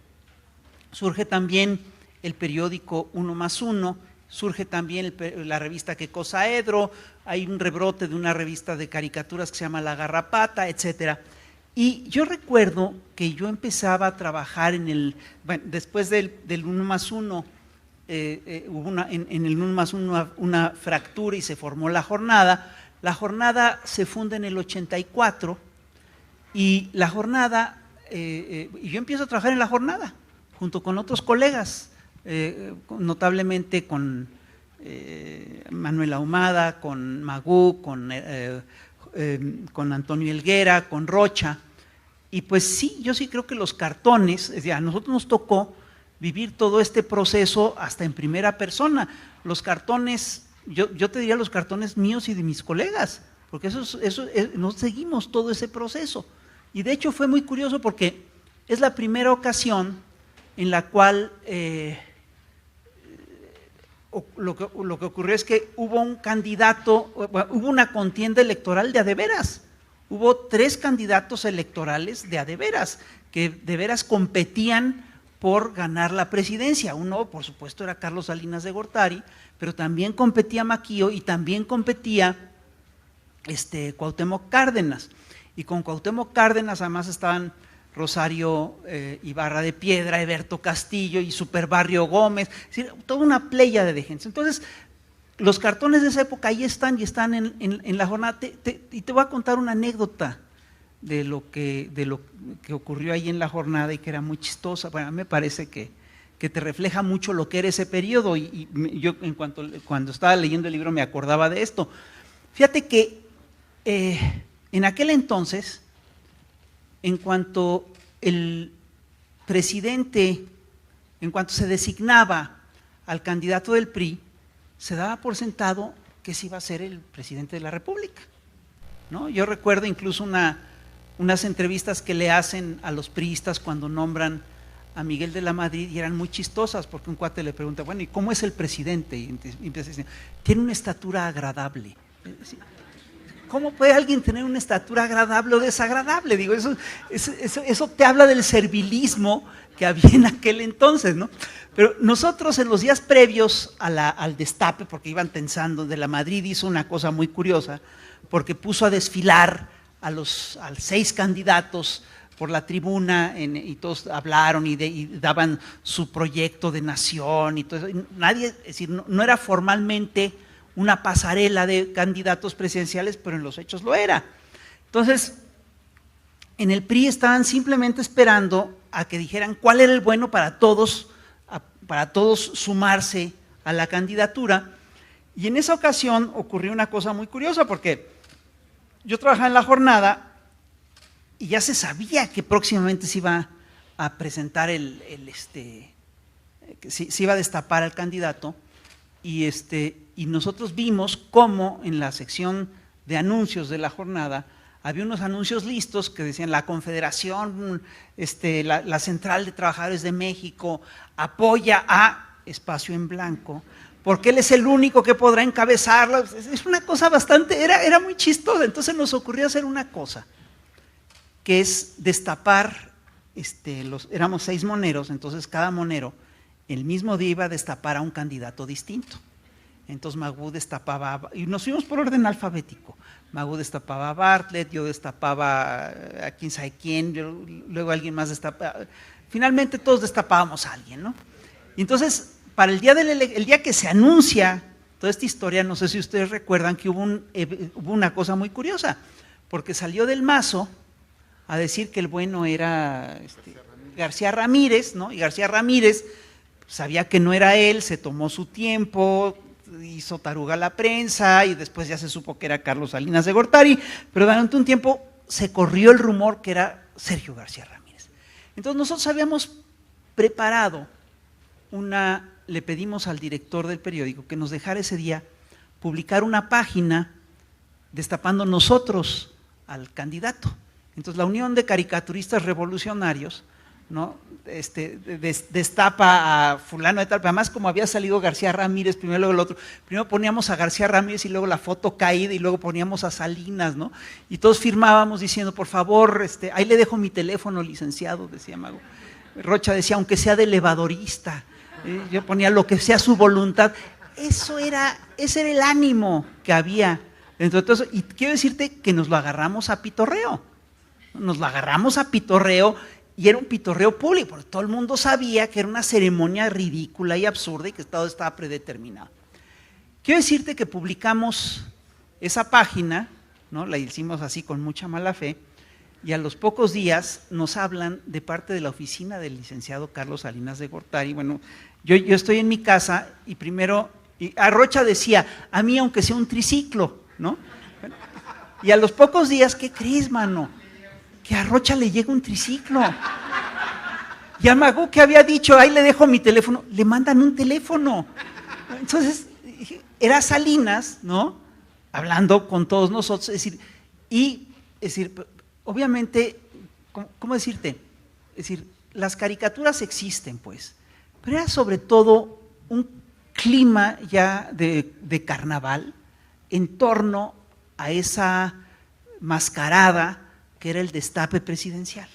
surge también el periódico 1+1, surge también la revista Que Cosa Edro, hay un rebrote de una revista de caricaturas que se llama La Garrapata, etcétera. Y yo recuerdo que yo empezaba a trabajar después del 1+1, hubo en el 1+1 una fractura y se formó La Jornada. La Jornada se funda en el 84 y La Jornada, y yo empiezo a trabajar en La Jornada junto con otros colegas, notablemente con Manuel Ahumada, con Magú, con Antonio Helguera, con Rocha. Y pues sí, yo sí creo que los cartones, a nosotros nos tocó vivir todo este proceso hasta en primera persona. Los cartones, yo te diría los cartones míos y de mis colegas, porque nos seguimos todo ese proceso. Y de hecho fue muy curioso porque es la primera ocasión en la cual lo que ocurrió es que hubo un candidato, hubo una contienda electoral de a de veras. Hubo 3 candidatos electorales de a de veras, que de veras competían por ganar la presidencia. Uno, por supuesto, era Carlos Salinas de Gortari, pero también competía Maquio y también competía Cuauhtémoc Cárdenas. Y con Cuauhtémoc Cárdenas además estaban Rosario Ibarra de Piedra, Eberto Castillo y Superbarrio Gómez, es decir, toda una pléyade de gente. Entonces, los cartones de esa época ahí están y están en La Jornada. Y te voy a contar una anécdota de lo que ocurrió ahí en La Jornada y que era muy chistosa. Bueno, a mí me parece que te refleja mucho lo que era ese periodo y yo cuando estaba leyendo el libro me acordaba de esto. Fíjate que en aquel entonces, en cuanto el presidente, en cuanto se designaba al candidato del PRI, se daba por sentado que se iba a ser el presidente de la República, ¿no? Yo recuerdo incluso unas entrevistas que le hacen a los priistas cuando nombran a Miguel de la Madrid y eran muy chistosas porque un cuate le pregunta, bueno, ¿y cómo es el presidente? Y empieza a decir, tiene una estatura agradable. ¿Cómo puede alguien tener una estatura agradable o desagradable? Digo, eso te habla del servilismo que había en aquel entonces, ¿no? Pero nosotros en los días previos al destape, porque iban tensando, de la Madrid hizo una cosa muy curiosa, porque puso a desfilar a 6 candidatos por la tribuna y todos hablaron y daban su proyecto de nación y todo eso. Nadie, es decir, no era formalmente una pasarela de candidatos presidenciales, pero en los hechos lo era. Entonces, en el PRI estaban simplemente esperando a que dijeran cuál era el bueno para todos sumarse a la candidatura. Y en esa ocasión ocurrió una cosa muy curiosa, porque yo trabajaba en La Jornada y ya se sabía que próximamente se iba a presentar que se iba a destapar al candidato, y nosotros vimos cómo en la sección de anuncios de La Jornada había unos anuncios listos que decían: la Confederación, la Central de Trabajadores de México apoya a espacio en blanco, porque él es el único que podrá encabezarlo. Es una cosa bastante, era muy chistosa. Entonces nos ocurrió hacer una cosa, que es destapar, éramos 6 moneros, entonces cada monero el mismo día iba a destapar a un candidato distinto. Entonces Magú destapaba, y nos fuimos por orden alfabético. Magú destapaba a Bartlett, yo destapaba a quién sabe quién, luego alguien más destapaba. Finalmente todos destapábamos a alguien, ¿no? Y entonces, para el día que se anuncia toda esta historia, no sé si ustedes recuerdan que hubo una cosa muy curiosa, porque salió del Mazo a decir que el bueno era García Ramírez, ¿no? Y García Ramírez sabía que no era él, se tomó su tiempo, hizo taruga a la prensa y después ya se supo que era Carlos Salinas de Gortari, pero durante un tiempo se corrió el rumor que era Sergio García Ramírez. Entonces nosotros habíamos preparado le pedimos al director del periódico que nos dejara ese día publicar una página destapando nosotros al candidato. Entonces la Unión de Caricaturistas Revolucionarios, ¿no? Destapa a fulano de tal, pero además como había salido García Ramírez primero, luego el otro, primero poníamos a García Ramírez y luego la foto caída y luego poníamos a Salinas, ¿no? Y todos firmábamos diciendo: por favor, ahí le dejo mi teléfono, licenciado, decía Mago. Rocha decía: aunque sea de elevadorista. Yo ponía: lo que sea su voluntad. Ese era el ánimo que había dentro de todo eso. Y quiero decirte que nos lo agarramos a pitorreo. Y era un pitorreo público, porque todo el mundo sabía que era una ceremonia ridícula y absurda y que todo estaba predeterminado. Quiero decirte que publicamos esa página, ¿no? La hicimos así con mucha mala fe, y a los pocos días nos hablan de parte de la oficina del licenciado Carlos Salinas de Gortari. Bueno, yo estoy en mi casa y primero, a Rocha decía: a mí aunque sea un triciclo, ¿no? Y a los pocos días, ¿qué crees, mano? Que a Rocha le llega un triciclo. Y a Magú, que había dicho: ahí le dejo mi teléfono, le mandan un teléfono. Entonces, era Salinas, ¿no? Hablando con todos nosotros, es decir, obviamente, ¿cómo decirte? Es decir, las caricaturas existen, pues, pero era sobre todo un clima ya de carnaval en torno a esa mascarada que era el destape presidencial,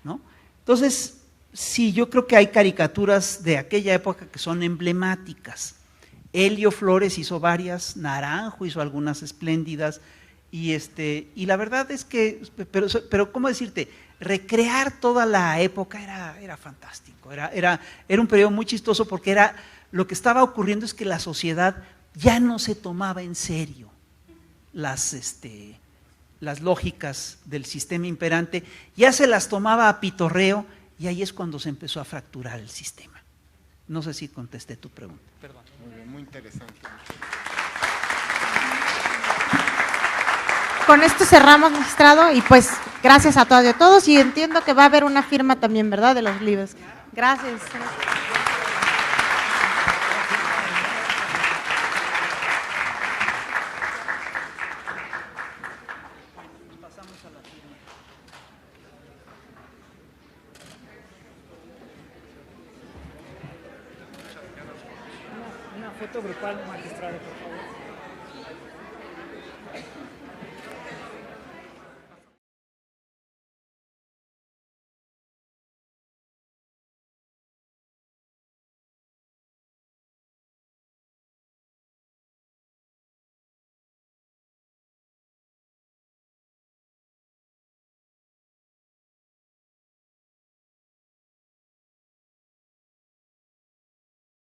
¿no? Entonces, sí, yo creo que hay caricaturas de aquella época que son emblemáticas. Elio Flores hizo varias, Naranjo hizo algunas espléndidas, y la verdad es que, pero ¿cómo decirte? Recrear toda la época era fantástico, era un periodo muy chistoso, porque lo que estaba ocurriendo es que la sociedad ya no se tomaba en serio las lógicas del sistema imperante, ya se las tomaba a pitorreo, y ahí es cuando se empezó a fracturar el sistema. No sé si contesté tu pregunta. Perdón.
Muy bien, muy interesante.
Con esto cerramos, magistrado, y pues gracias a todas y a todos, y entiendo que va a haber una firma también, ¿verdad?, de los libros. Gracias.
Una foto grupal, magistrado, por favor.